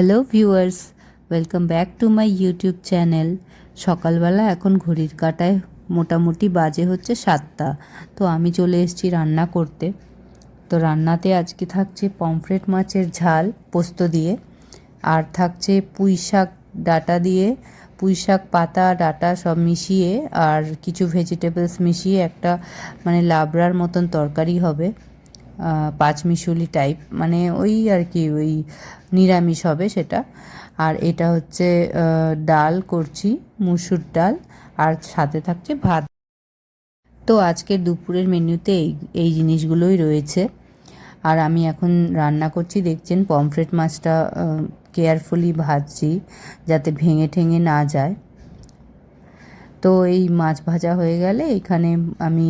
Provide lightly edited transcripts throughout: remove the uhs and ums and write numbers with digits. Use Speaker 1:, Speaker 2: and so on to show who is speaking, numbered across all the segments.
Speaker 1: Hello viewers, welcome back to my YouTube channel. সকালবেলা এখন ঘড়ির কাঁটায় মোটামুটি বাজে হচ্ছে 7টা। তো আমি চলে এসেছি রান্না করতে। তো রান্নাতে আজকে থাকছে পমফ্রেট মাছের ঝাল পোস্ত দিয়ে, আর থাকছে পুঁই শাক ডাঁটা দিয়ে, পুঁই শাক পাতা ডাঁটা সব মিশিয়ে আর কিছু ভেজিটেবলস মিশিয়ে একটা মানে লাবড়ার মতন তরকারি হবে। পাঁচমিশুলি টাইপ, মানে ওই আর কি, ওই নিরামিষ হবে সেটা। আর এটা হচ্ছে ডাল করছি, মুসুর ডাল, আর সাথে থাকছে ভাত। তো আজকের দুপুরের মেনুতে এই জিনিসগুলোই রয়েছে। আর আমি এখন রান্না করছি, দেখছেন পমফ্রেট মাছটা কেয়ারফুলি ভাজছি যাতে ভেঙে ঠেঙে না যায়। তো এই মাছ ভাজা হয়ে গেলে এখানে আমি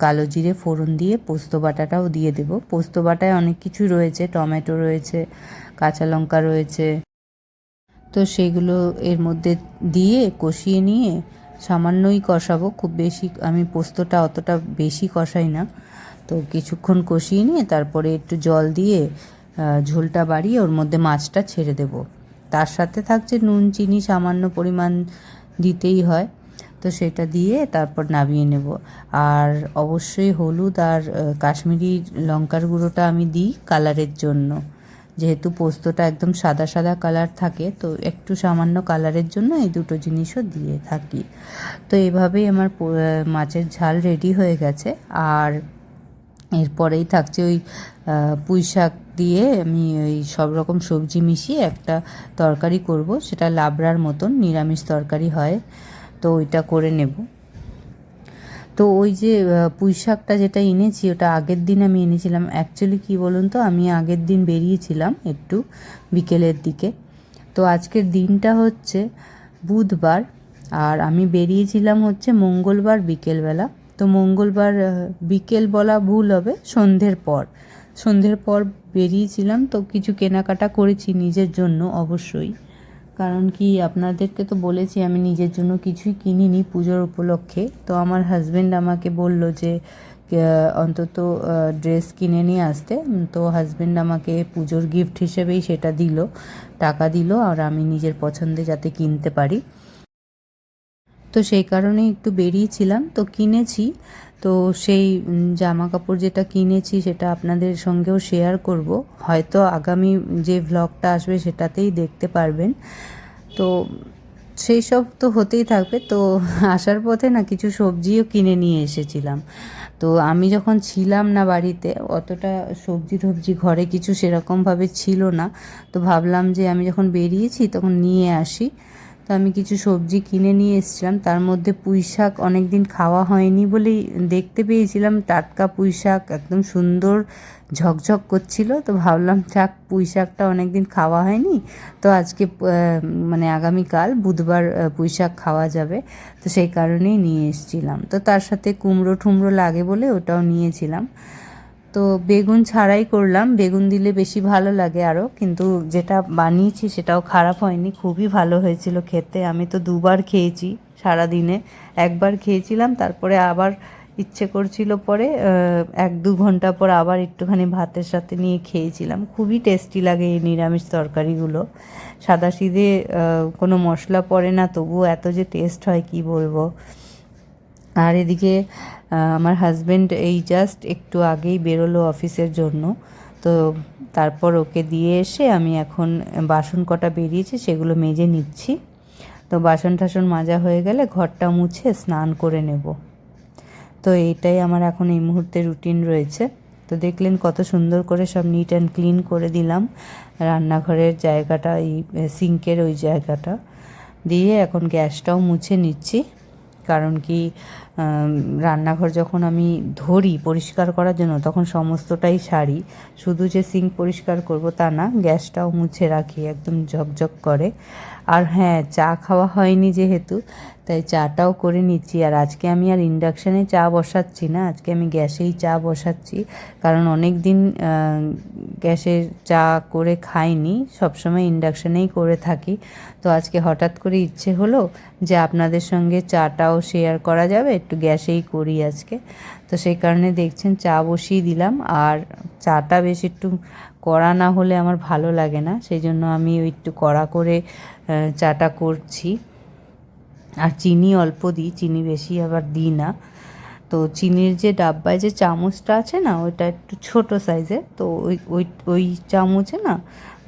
Speaker 1: কালো জিরে ফোড়ন দিয়ে পোস্ত বাটাটাও দিয়ে দেব। পোস্ত বাটায় অনেক কিছু রয়েছে, টমেটো রয়েছে, কাঁচা লঙ্কা রয়েছে। তো সেগুলো এর মধ্যে দিয়ে কষিয়ে নিয়ে সামান্যই কষাবো, খুব বেশি আমি পোস্তটা অতটা বেশি কষাই না। তো কিছুক্ষণ কষিয়ে নিয়ে তারপরে একটু জল দিয়ে ঝোলটা বাড়িয়ে ওর মধ্যে মাছটা ছেড়ে দেব। তার সাথে থাকছে নুন চিনি সামান্য পরিমাণ দিতেই হয়। তো সেটা দিয়ে তারপর নামিয়ে নেব। আর অবশ্যই হলুদ আর কাশ্মীরি লঙ্কার গুঁড়োটা আমি দিই কালারের জন্য, যেহেতু পোস্তটা একদম সাদা সাদা কালার থাকে, তো একটু সামান্য কালারের জন্য এই দুটো জিনিসও দিয়ে থাকি। তো এভাবেই আমার মাছের ঝাল রেডি হয়ে গেছে। আর এরপরেই থাকছে ওই পুঁই শাক দিয়ে আমি ওই সব রকম সবজি মিশিয়ে একটা তরকারি করব, সেটা লাবড়ার মতন নিরামিষ তরকারি হয়, তো ওইটা করে নেব। তো ওই যে পুঁই শাকটা যেটা এনেছি ওটা আগের দিন আমি এনেছিলাম। অ্যাকচুয়ালি কী বলুন তো, আমি আগের দিন বেরিয়েছিলাম একটু বিকেলের দিকে। তো আজকের দিনটা হচ্ছে বুধবার, আর আমি বেরিয়েছিলাম হচ্ছে মঙ্গলবার বিকেলবেলা। তো মঙ্গলবার বিকেল বলা ভুল হবে, সন্ধ্যের পর বেরিয়েছিলাম। তো কিছু কেনাকাটা করেছি নিজের জন্য অবশ্যই, কারণ কি আপনাদেরকে তো বলেছি আমি নিজের জন্য কিছুই কিনিনি পুজোর উপলক্ষে। তো আমার হাজব্যান্ড আমাকে বলল যে অন্তত ড্রেস কিনে নিয়ে আসতে। তো হাজব্যান্ড আমাকে পুজোর গিফট হিসেবেই সেটা দিল, টাকা দিল, আর আমি নিজের পছন্দে যাতে কিনতে পারি। তো সেই কারণেই একটু বেরিয়েছিলাম, তো কিনেছি। তো সেই জামা কাপড় যেটা কিনেছি সেটা আপনাদের সঙ্গেও শেয়ার করব, হয়তো আগামী যে ভ্লগটা আসবে সেটাতেই দেখতে পারবেন। তো সেই সব তো হতেই থাকবে। তো আসার পথে না কিছু সবজিও কিনে নিয়ে এসেছিলাম। তো আমি যখন ছিলাম না বাড়িতে, অতটা সবজি টবজি ঘরে কিছু সেরকমভাবে ছিল না। তো ভাবলাম যে আমি যখন বেরিয়েছি তখন নিয়ে আসি। তো আমি কিছু সবজি কিনে নিয়ে এসেছিলাম, তার মধ্যে পুঁই শাক অনেক দিন খাওয়া হয়নি বলেই দেখতে পেয়েছিলাম, টাটকা পুঁই শাক একদম সুন্দর ঝকঝক করছিল। তো ভাবলাম যাক, পুঁই শাকটা অনেক দিন খাওয়া হয়নি, তো আজকে মানে আগামীকাল বুধবার পুঁই শাক খাওয়া যাবে, তো সেই কারণেই নিয়ে এসেছিলাম। তো তার সাথে কুমড়ো ঠুমড়ো লাগে বলে ওটাও নিয়েছিলাম। তো বেগুন ছাড়াই করলাম, বেগুন দিলে বেশি ভালো লাগে আরও, কিন্তু যেটা বানিয়েছি সেটাও খারাপ হয়নি, খুবই ভালো হয়েছিল খেতে। আমি তো দুবার খেয়েছি সারাদিনে, একবার খেয়েছিলাম, তারপরে আবার ইচ্ছে করছিল পরে 1-2 ঘন্টা পর আবার একটুখানি ভাতের সাথে নিয়ে খেয়েছিলাম। খুবই টেস্টি লাগে এই নিরামিষ তরকারিগুলো, সাদাসিধে কোনো মশলা পড়ে না, তবুও এত যে টেস্ট হয় কি বলবো। আর এদিকে আমার হাজব্যান্ড এই জাস্ট একটু আগেই বেরোলো অফিসের জন্য। তো তারপর ওকে দিয়ে এসে আমি এখন বাসন কটা বেরিয়েছে সেগুলো মেজে নিচ্ছি। তো বাসন টাসন মাজা হয়ে গেলে ঘরটা মুছে স্নান করে নেব। তো এইটাই আমার এখন এই মুহূর্তে রুটিন রয়েছে। তো দেখলেন কত সুন্দর করে সব নিট অ্যান্ড ক্লিন করে দিলাম রান্নাঘরের জায়গাটা, এই সিঙ্কের ওই জায়গাটা দিয়ে এখন গ্যাসটাও মুছে নিচ্ছি। কারণ কি রান্নাঘর যখন আমি ধরি পরিষ্কার করার জন্য তখন সমস্তটাই সারি, শুধু যে সিঙ্ক পরিষ্কার করব তা না, গ্যাসটাও মুছে রাখি একদম ঝকঝক করে। আর হ্যাঁ, চা খাওয়া হয়নি যেহেতু, তাই চাটাও করে নিচ্ছি। আর আজকে আমি আর ইন্ডাকশানে চা বসাচ্ছি না, আজকে আমি গ্যাসেই চা বসাচ্ছি, কারণ অনেক দিন গ্যাসের চা করে খাইনি, সবসময় ইন্ডাকশানেই করে থাকি। তো আজকে হঠাৎ করে ইচ্ছে হলো যে আপনাদের সঙ্গে চাটাও শেয়ার করা যাবে, একটু গ্যাসেই করি আজকে। তো সেই কারণে দেখছেন চা বসিয়ে দিলাম, আর চাটা বেশ একটু কড়া না হলে আমার ভালো লাগে না, সেই জন্য আমি ওই একটু কড়া করে চাটা করছি। আর চিনি অল্প দিই, চিনি বেশি আবার দিই না। তো চিনির যে ডাব্বায় যে চামচটা আছে না, ওইটা একটু ছোট সাইজের, তো ওই ওই ওই চামচে না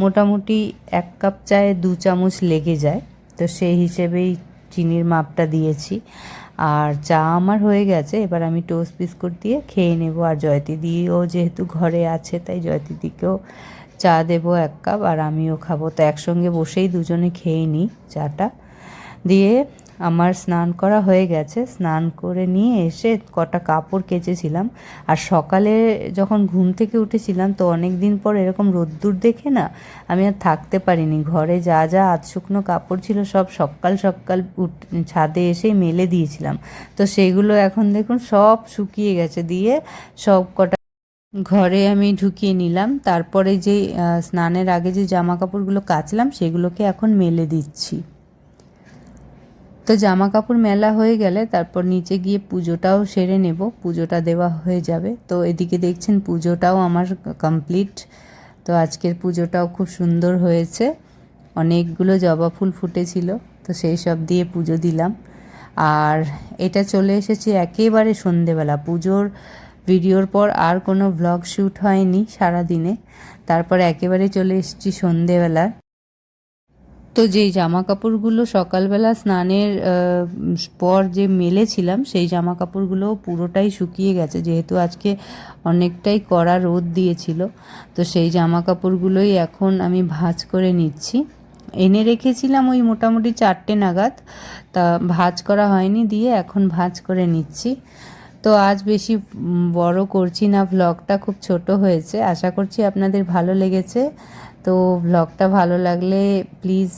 Speaker 1: মোটামুটি 1 কাপ চায়ে 2 চামচ লেগে যায়। তো সেই হিসেবেই চিনির মাপটা দিয়েছি। আর চা আমার হয়ে গেছে, এবার আমি টোস্ট বিস্কুট দিয়ে খেয়ে নেব। আর জয়তিদিও যেহেতু ঘরে আছে, তাই জয়তিদিকেও চা দেবো 1 কাপ, আর আমিও খাবো। তো একসঙ্গে বসেই দুজনে খেয়ে নিই চাটা। দিয়ে আমার স্নান করা হয়ে গেছে, স্নান করে নিয়ে এসে কটা কাপড় কেচেছিলাম। আর সকালে যখন ঘুম থেকে উঠেছিলাম, তো অনেক দিন পর এরকম রোদ্দুর দেখে না আমি আর থাকতে পারিনি। ঘরে যা যা আধ শুকনো কাপড় ছিল সব সকাল সকাল ছাদে এসেই মেলে দিয়েছিলাম। তো সেইগুলো এখন দেখুন সব শুকিয়ে গেছে। দিয়ে সব কটা ঘরে আমি ঢুকিয়ে নিলাম। তারপরে যে স্নানের আগে যে জামা কাপড়গুলো কাচলাম সেগুলোকে এখন মেলে দিচ্ছি। তো জামা কাপড় মেলা হয়ে গেলে তারপর নিচে গিয়ে পুজোটাও সেরে নেব, পুজোটা দেওয়া হয়ে যাবে। তো এদিকে দেখছেন পুজোটাও আমার কমপ্লিট। তো আজকের পুজোটাও খুব সুন্দর হয়েছে, অনেকগুলো জবা ফুল ফুটেছিল, তো সেই সব দিয়ে পুজো দিলাম। আর এটা চলে এসেছি একেবারে সন্ধেবেলা, পুজোর ভিডিওর পর আর কোনো ভ্লগ শ্যুট হয়নি সারাদিনে। তারপর একেবারে চলে এসেছি সন্ধেবেলা। তো যেই জামা কাপড়গুলো সকালবেলা স্নানের পর যে মেলেছিলাম, সেই জামা কাপড়গুলো পুরোটাই শুকিয়ে গেছে, যেহেতু আজকে অনেকটাই কড়া রোদ দিয়েছিল। তো সেই জামা কাপড়গুলোই এখন আমি ভাঁজ করে নিচ্ছি। এনে রেখেছিলাম ওই মোটামুটি 4টে নাগাদ, তা ভাঁজ করা হয়নি, দিয়ে এখন ভাঁজ করে নিচ্ছি। তো আজ বেশি বড় করছি না, ভ্লগটা খুব ছোট হয়েছে। আশা করছি আপনাদের ভালো লেগেছে। তো ভ্লগটা ভালো লাগলে প্লিজ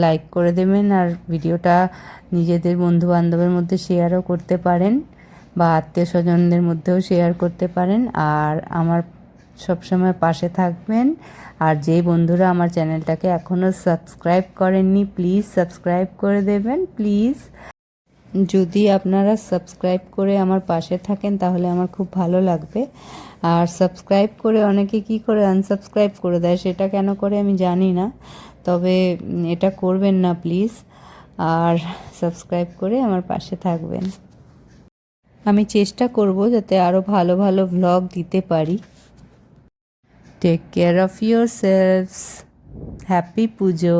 Speaker 1: লাইক করে দেবেন, আর ভিডিওটা নিজেদের বন্ধুবান্ধবের মধ্যে শেয়ারও করতে পারেন, বা আত্মীয় স্বজনদের মধ্যেও শেয়ার করতে পারেন। আর আমার সবসময় পাশে থাকবেন। আর যেই বন্ধুরা আমার চ্যানেলটাকে এখনও সাবস্ক্রাইব করেননি, প্লিজ সাবস্ক্রাইব করে দেবেন প্লিজ। যদি আপনারা সাবস্ক্রাইব করে আমার পাশে থাকেন তাহলে আমার খুব ভালো লাগবে। আর সাবস্ক্রাইব করে অনেকে কি করে আনসাবস্ক্রাইব করে দেয়, সেটা কেন করে আমি জানি না, তবে এটা করবেন না প্লিজ। আর সাবস্ক্রাইব করে আমার পাশে থাকবেন। আমি চেষ্টা করব যাতে আরও ভালো ভালো ভ্লগ দিতে পারি। Take care of yourselves. Happy Puja.